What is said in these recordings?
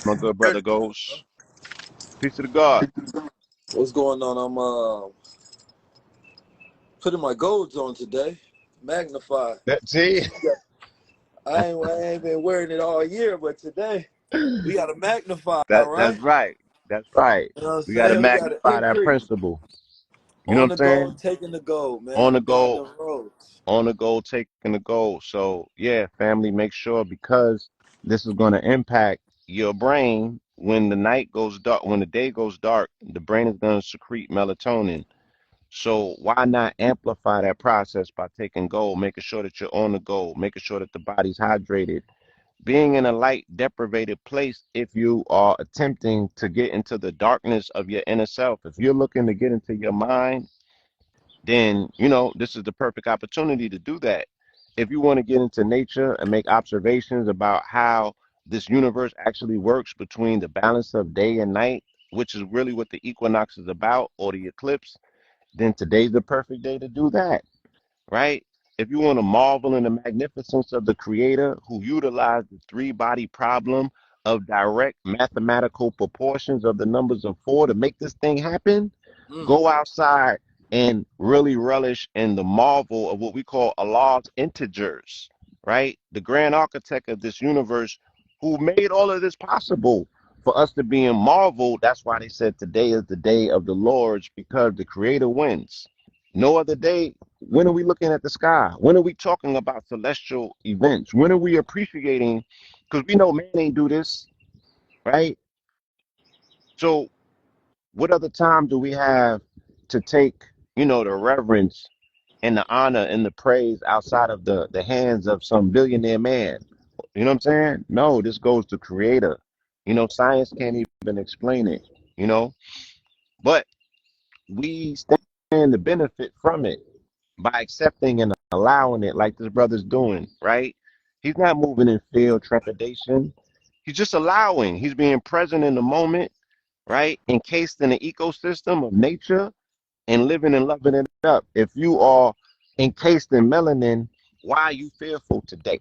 My good brother goes. Peace to the God. What's going on? I'm putting my golds on today. Magnified. See? I ain't been wearing it all year, but today we got to magnify, That's right? right. That's right. You know what I'm We got to saying? We got to magnify that increase. principle. You know On what I'm the goal, saying? taking the gold, On man. the Back go, the roads. on the go, taking the goal. So yeah, family, make sure because this is going to impact your brain when the night goes dark, when the day goes dark, the brain is going to secrete melatonin. So why not amplify that process by taking gold, making sure that you're on the go, making sure that the body's hydrated, being in a light deprivated place if you are attempting to get into the darkness of your inner self. If you're looking to get into your mind, then this is the perfect opportunity to do that. If you want to get into nature and make observations about how this universe actually works between the balance of day and night, which is really what the equinox is about, or the eclipse, then today's the perfect day to do that, right? If you want to marvel in the magnificence of the creator who utilized the three body problem of direct mathematical proportions of the numbers of four to make this thing happen, go outside and really relish in the marvel of what we call Allah's integers, right? The grand architect of this universe who made all of this possible for us to be in marvel. That's why they said today is the day of the Lord's, because the creator wins. No other day. When are we looking at the sky? When are we talking about celestial events? When are we appreciating? Because we know man ain't do this, right? So what other time do we have to take, the reverence and the honor and the praise outside of the hands of some billionaire man? You know what I'm saying? No, this goes to creator. Science can't even explain it, you know, but we stand to benefit from it by accepting and allowing it like this brother's doing, right? He's not moving in fear or trepidation. He's just allowing. He's being present in the moment, right? Encased in the ecosystem of nature and living and loving it up. If you are encased in melanin, why are you fearful today?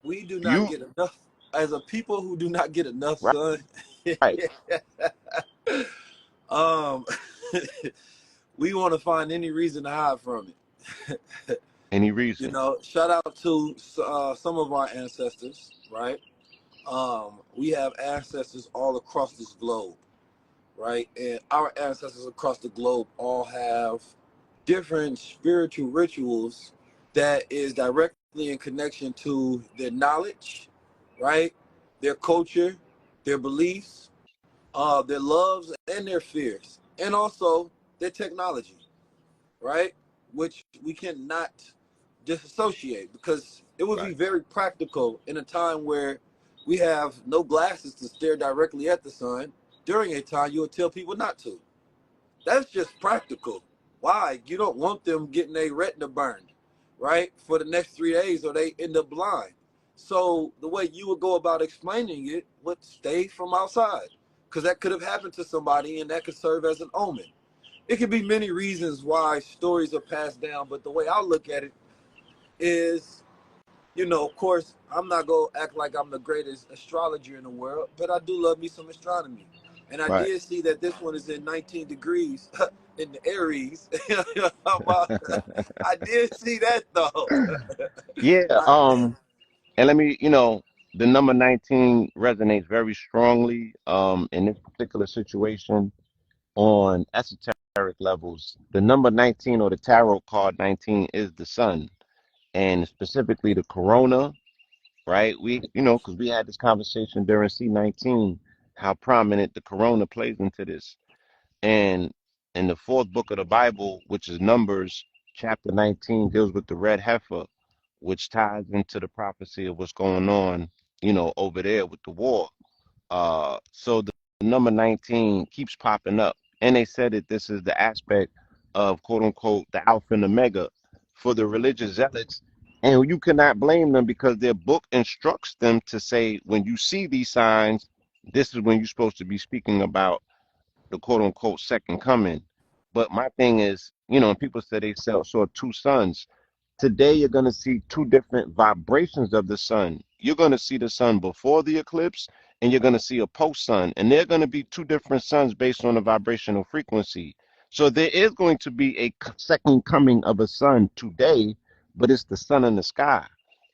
We do not You get enough. As a people who do not get enough right, sun, right. um, we want to find any reason to hide from it. Any reason? Shout out to some of our ancestors, right? We have ancestors all across this globe, right? And our ancestors across the globe all have different spiritual rituals that is directly in connection to their knowledge, right? Their culture, their beliefs, their loves and their fears, and also their technology, right? Which we cannot disassociate because it would be Right, very practical in a time where we have no glasses to stare directly at the sun. During a time, you would tell people not to. That's just practical. Why? You don't want them getting a retina burned, right? For the next 3 days or they end up blind. So the way you would go about explaining it would stay from outside because that could have happened to somebody and that could serve as an omen. It could be many reasons why stories are passed down, but the way I look at it is, of course, I'm not going to act like I'm the greatest astrologer in the world, but I do love me some astronomy. And I right. did see that this one is in 19 degrees in the Aries. I did see that though. Yeah, I, and let me, the number 19 resonates very strongly in this particular situation on esoteric levels. The number 19 or the tarot card 19 is the sun, and specifically the corona, right? Because we had this conversation during C19, how prominent the corona plays into this. And in the fourth book of the Bible, which is Numbers, chapter 19 deals with the red heifer, which ties into the prophecy of what's going on, over there with the war. So the number 19 keeps popping up. And they said that this is the aspect of quote unquote the Alpha and Omega for the religious zealots. And you cannot blame them because their book instructs them to say, when you see these signs, this is when you're supposed to be speaking about the quote unquote second coming. But my thing is, people say they saw two suns. Today you're going to see two different vibrations of the sun. you're going to see the sun before the eclipse and you're going to see a post sun, and they're going to be two different suns based on the vibrational frequency. So there is going to be a second coming of a sun today, but it's the sun in the sky,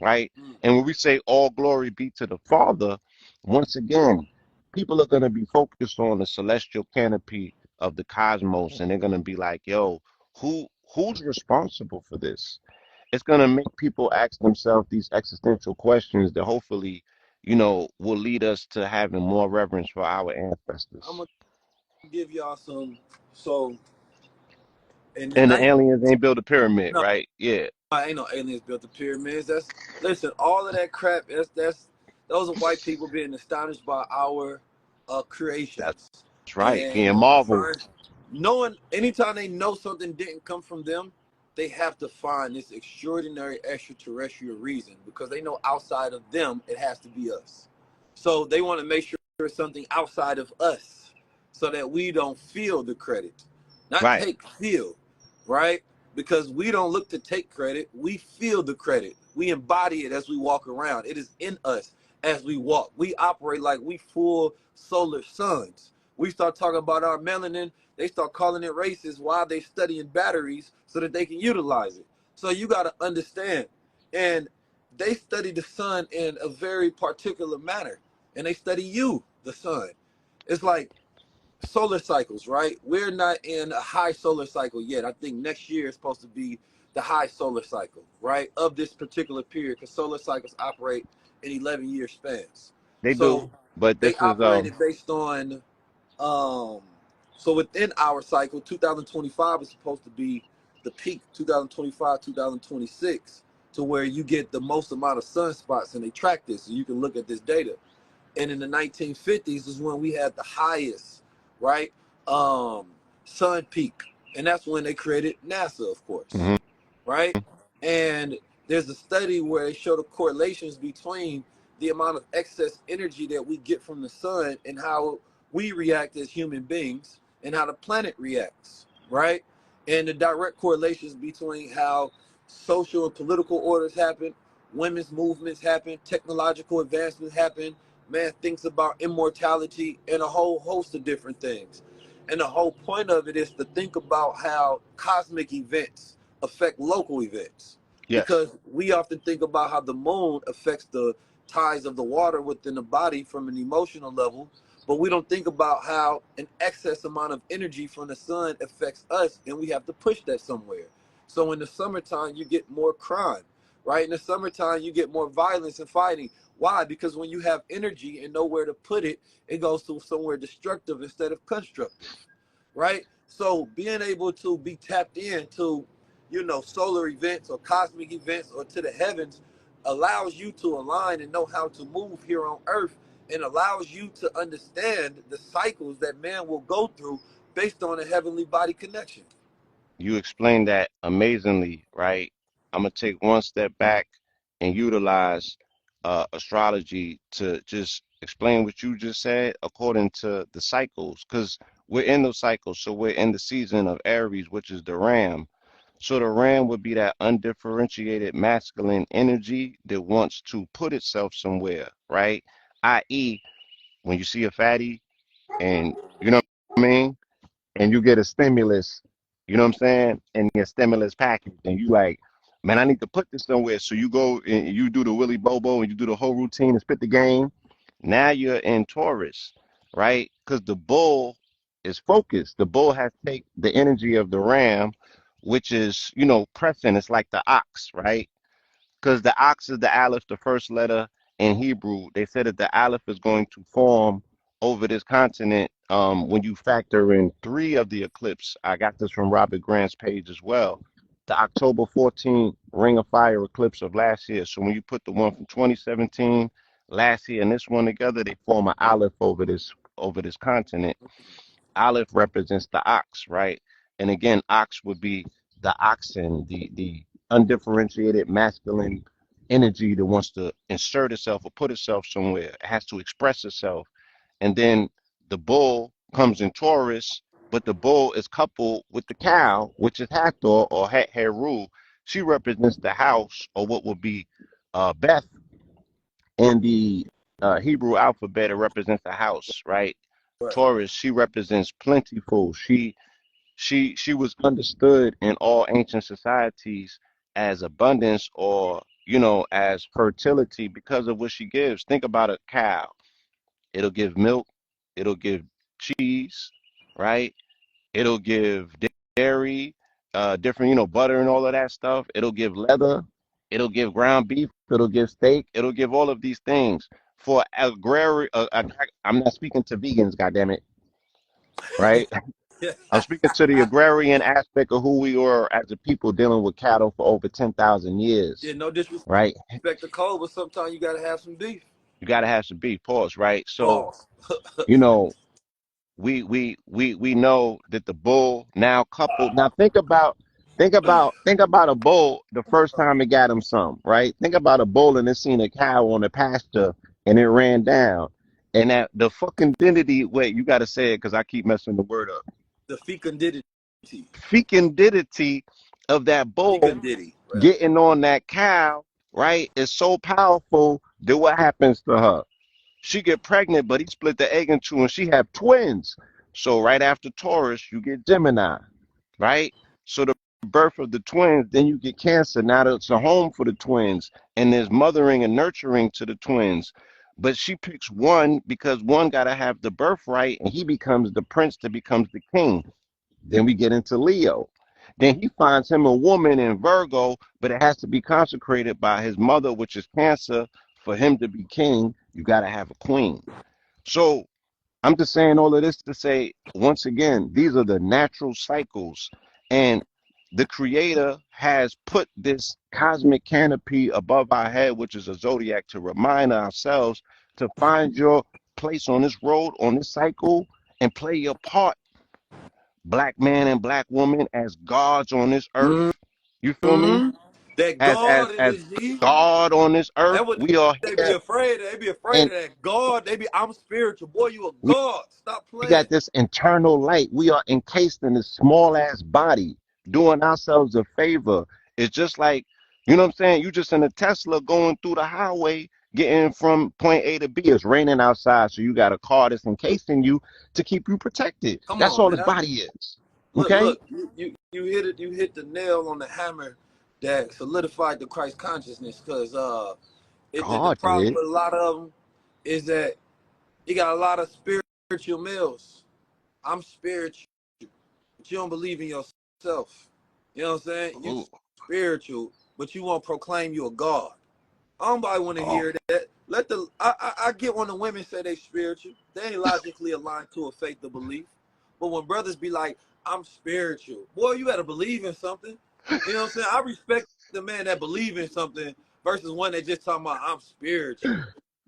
right? Mm. And when we say all glory be to the Father, once again, people are going to be focused on the celestial canopy of the cosmos, and they're going to be like, yo, who's responsible for this? It's going to make people ask themselves these existential questions that hopefully, will lead us to having more reverence for our I'm ancestors. gonna give y'all some. So in the And the night, aliens ain't built a pyramid, no, right? Yeah, ain't no aliens built the pyramids. That's listen, all of that crap. That's those are white people being astonished by our that's creations, right. and Being marveled. science. Knowing anytime they know something didn't come from them, they have to find this extraordinary extraterrestrial reason because they know outside of them it has to be us. So they want to make sure it's something outside of us, so that we don't feel the credit, not Right. take, feel, right? Because we don't look to take credit, we feel the credit. We embody it as we walk around. It is in us as we walk. We operate like we full solar suns. We start talking about our melanin, they start calling it racist while they studying batteries so that they can utilize it. So you got to understand. And they study the sun in a very particular manner. And they study you, the sun. It's like solar cycles, right? We're not in a high solar cycle yet. I think next year is supposed to be the high solar cycle, right? Of this particular period, because solar cycles operate in 11-year spans. They do. So But they this is operated based on, um, so within our cycle, 2025 is supposed to be the peak, 2025, 2026, to where you get the most amount of sunspots, and they track this, so you can look at this data. And in the 1950s is when we had the highest, right, um, sun peak, and that's when they created NASA, of course, mhm. right? And there's a study where they show the correlations between the amount of excess energy that we get from the sun and how we react as human beings and how the planet reacts, right? And the direct correlations between how social and political orders happen, women's movements happen, technological advancements happen, man thinks about immortality and a whole host of different things. And the whole point of it is to think about how cosmic events affect local events. Yes. Because we often think about how the moon affects the tides of the water within the body from an emotional level, but we don't think about how an excess amount of energy from the sun affects us, and we have to push that somewhere. So in the summertime, you get more crime, right? In the summertime, you get more violence and fighting. Why? Because when you have energy and nowhere to put it, it goes to somewhere destructive instead of constructive, right? So being able to be tapped into, solar events or cosmic events or to the heavens allows you to align and know how to move here on earth, and allows you to understand the cycles that man will go through based on a heavenly body connection. You explained that amazingly, right? I'm gonna take one step back and utilize astrology to just explain what you just said according to the cycles, because we're in those cycles. So we're in the season of Aries, which is the ram. So the ram would be that undifferentiated masculine energy that wants to put itself somewhere, right? I.e., when you see a fatty and you know what I mean? And you get a stimulus, you know what I'm saying, in your stimulus package, and you like, man, I need to put this somewhere. So you go and you do the Willy Bobo and you do the whole routine and spit the game. Now you're in Taurus, right? Because the bull is focused. The bull has to take the energy of the ram, which is, pressing. It's like the ox, right? Because the ox is the aleph, the first letter in Hebrew. They said that the aleph is going to form over this continent when you factor in three of the eclipse. I got this from Robert Grant's page as well. The October 14th Ring of Fire eclipse of last year. So when you put the one from 2017 last year and this one together, they form an aleph over this continent. Aleph represents the ox, right? And again, ox would be the oxen, the undifferentiated masculine energy that wants to insert itself or put itself somewhere. It has to express itself. And then the bull comes in Taurus, but the bull is coupled with the cow, which is Hathor or Heru. She represents the house, or what would be Beth, in the Hebrew alphabet, it represents a house, right? Right. Taurus, she represents plentiful. She was understood in all ancient societies as abundance, or as fertility, because of what she gives. Think about a cow. It'll give milk, it'll give cheese, right? It'll give dairy, different, butter and all of that stuff. It'll give leather. It'll give ground beef. It'll give steak. It'll give all of these things for agrarian. I'm not speaking to vegans, goddammit, right? I'm speaking to the agrarian aspect of who we are as a people dealing with cattle for over 10,000 Yeah, years, no right? disrespect to Cole, but sometimes you gotta have some beef. You got to have some beef, pause, right? So, Pause. you know, we know that the bull now coupled. Now think about a bull the first time it got him some, right? Think about a bull and it seen a cow on the pasture and it ran down. And that the fucking didity, wait, you gotta say it because I keep messing the word up. The fecundity. Fecundity of that bull Fecundity. Right. getting on that cow, right, is so powerful that what happens to her? She get pregnant, but he split the egg in two and she have twins. So right after Taurus, you get Gemini, right? So the birth of the twins, then you get Cancer. Now it's a home for the twins, and there's mothering and nurturing to the twins. But she picks one because one got to have the birthright, and he becomes the prince that becomes the king. Then we get into Leo. Then he finds him a woman in Virgo, but it has to be consecrated by his mother, which is Cancer. For him to be king, you got to have a queen. So I'm just saying all of this to say, once again, these are the natural cycles. And the Creator has put this cosmic canopy above our head, which is a zodiac, to remind ourselves to find your place on this road, on this cycle, and play your part, black man and black woman, as gods on this earth. You feel me? Mm-hmm. That As God as it as is He. God on this earth, That what we are they be here, afraid of. They be afraid and of that God. They be, I'm spiritual. Boy, you a we God. Stop we playing. got this internal light. We are encased in this small ass body, doing ourselves a favor. It's just like, you know what I'm saying? You just in a Tesla going through the highway, getting from point A to B. It's raining outside, so you got a car that's encasing you to keep you protected. Come That's on all this now. body is. Look, Okay? look. You hit it. You hit the nail on the hammer that solidified the Christ consciousness. Cause the God problem did. with a lot of them is that you got a lot of spiritual males. I'm spiritual, but you don't believe in yourself. You know what I'm saying? You Ooh, spiritual, but you won't proclaim you a God. I don't want to oh, hear that. Let the I get when the women say they spiritual. They ain't logically aligned to a faith or belief. But when brothers be like, I'm spiritual, boy, you gotta believe in something. You know what I'm saying? I respect the man that believe in something versus one that just talking about I'm spiritual.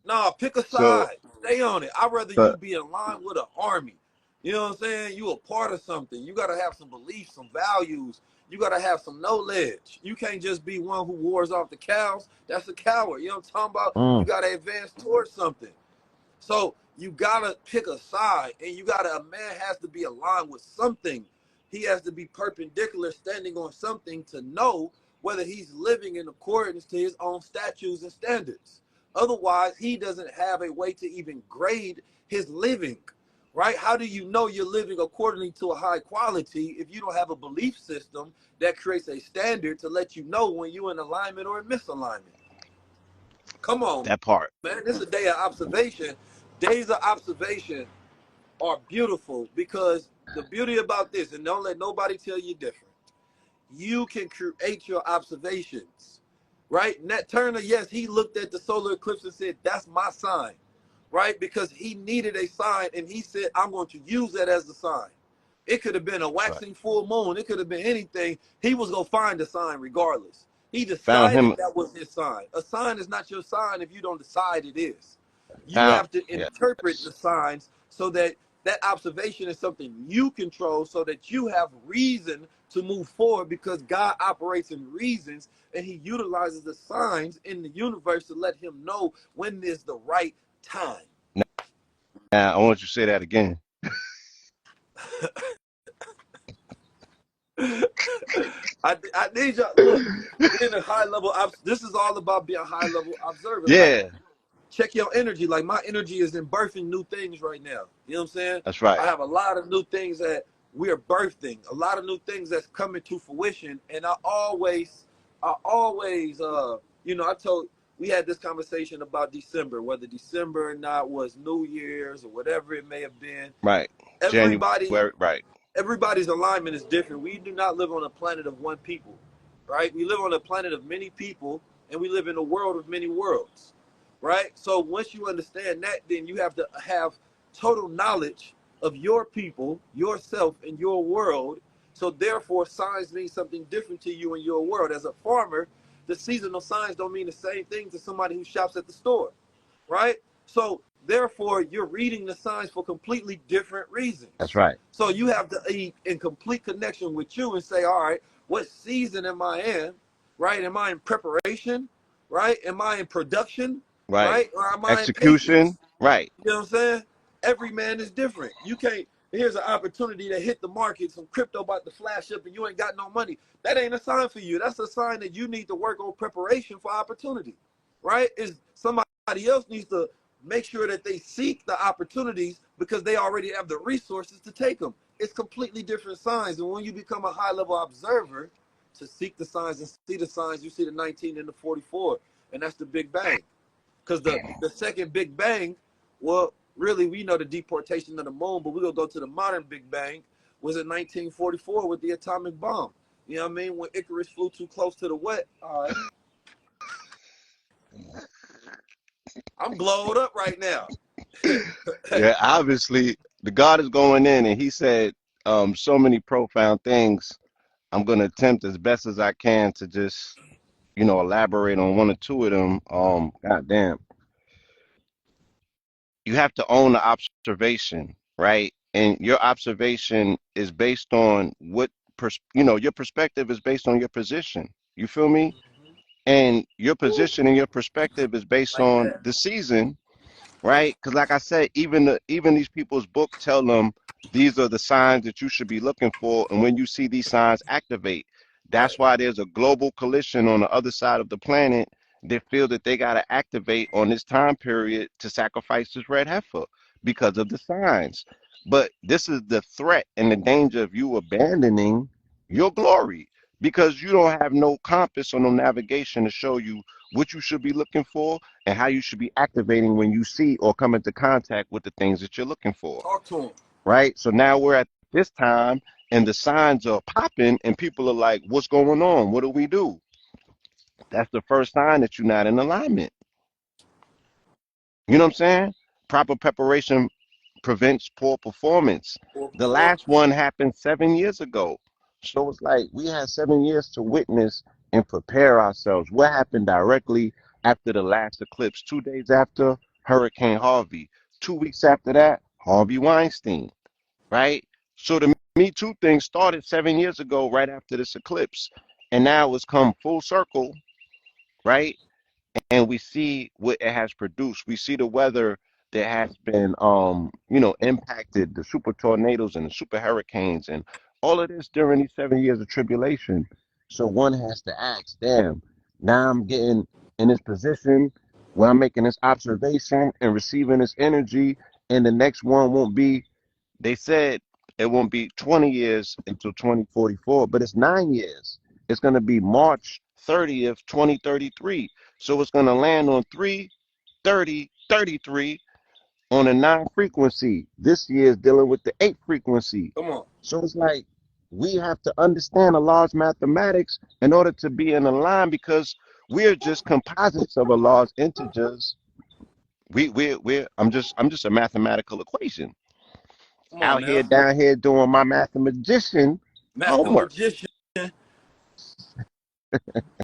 Nah, pick a so, side. Stay on it. I'd rather so you be in line with an army. You know what I'm saying? You a part of something. You gotta have some beliefs, some values. You gotta have some knowledge. You can't just be one who wars off the cows. That's a coward. You know what I'm talking about? You mm, gotta advance towards something. So you gotta pick a side, and a man has to be aligned with something. He has to be perpendicular, standing on something to know whether he's living in accordance to his own statutes and standards. Otherwise, he doesn't have a way to even grade his living, right? How do you know you're living accordingly to a high quality if you don't have a belief system that creates a standard to let you know when you're in alignment or in misalignment? Come on, that part. man. This is a day of observation. Days of observation are beautiful because the beauty about this, and don't let nobody tell you different, you can create your observations, right? Nat Turner, yes, he looked at the solar eclipse and said, that's my sign, right? Because he needed a sign and he said, I'm going to use that as the sign. It could have been a Right. waxing full moon. It could have been anything. He was going to find a sign regardless. He Found decided him, that was his sign. A sign is not your sign if you don't decide it is. You found, have to yes. interpret the signs so that that observation is something you control so that you have reason to move forward because God operates in reasons and he utilizes the signs in the universe to let him know when is the right time. Now, I want you to say that again. I need y'all look being a high level. This is all about being a high level observer. Like Yeah, check your energy. Like my energy is in birthing new things right now. You know what I'm saying? That's right. I have a lot of new things that we are birthing, a lot of new things that's coming to fruition. And I told, we had this conversation about December, whether December or not was New Year's or whatever it may have been. Right. January. Everybody Right. everybody's alignment is different. We do not live on a planet of one people, right? We live on a planet of many people, and we live in a world of many worlds, right? So once you understand that, then you have to have total knowledge of your people, yourself, and your world. So therefore, signs mean something different to you in your world. As a farmer, the seasonal signs don't mean the same thing to somebody who shops at the store, right? So therefore, you're reading the signs for completely different That's reasons. right. So you have to be in complete connection with you and say, all right, what season am I in? Right? Am I in preparation? Right? Am I in production? Right. Right? Or am I in Execution. patience? Right. You know what I'm saying? Every man is different. You can't. Here's an opportunity to hit the market, some crypto about to flash up, and you ain't got no money. That ain't a sign for you. That's a sign that you need to work on preparation for opportunity, right? Is somebody else needs to make sure that they seek the opportunities because they already have the resources to take them. It's completely different signs, and when you become a high level observer, to seek the signs and see the signs, you see the 19 and the 44, and that's the Big Bang. Because the second Big Bang, well, really, we know the deportation of the moon, but we're going to go to the modern Big Bang, was in 1944 with the atomic bomb. You know what I mean? When Icarus flew too close to the wet, all right, I'm glowed up right now. Yeah. Obviously, the God is going in, and He said so many profound things. I'm going to attempt as best as I can to just elaborate on one or two of them. Goddamn, you have to own the observation, right? And your observation is based on your perspective is based on your position. You feel me? And your Woo, position and your perspective is based like on that. the season, right? Because like I said, even these people's book tell them these are the signs that you should be looking for, and when you see these signs, activate. Right. That's why there's a global coalition on the other side of the planet. They feel that they got to activate on this time period to sacrifice this red heifer because of the signs. But this is the threat and the danger of you abandoning your glory because you don't have no compass or no navigation to show you what you should be looking for and how you should be activating when you see or come into contact with the things that you're looking for, Talk to him. right? So now we're at this time and the signs are popping and people are like, what's going on? What do we do? That's the first sign that you're not in alignment. You know what I'm saying? Proper preparation prevents poor performance. Poor The last performance. one happened 7 years ago. So it's like we had 7 years to witness and prepare ourselves. What happened directly after the last eclipse? 2 days after Hurricane Harvey. 2 weeks after that, Harvey Weinstein, right? So the Me Too thing started 7 years ago, right after this eclipse. And now it's come full circle, right? And we see what it has produced. We see the weather that has been, impacted the super tornadoes and the super hurricanes and all of this during these 7 years of tribulation. So one has to ask, damn, now I'm getting in this position where I'm making this observation and receiving this energy, and the next one won't be, they said it won't be 20 years until 2044, but it's 9 years. It's going to be March 30th, 2033. So it's going to land on 3/30/33 on a nine frequency. This year is dealing with the eight frequency. Come on. So it's like we have to understand the laws of mathematics in order to be in a line because we're just composites of a law's integers. I'm just a mathematical equation Come on out here now. down here doing my mathematician Master homework. magician.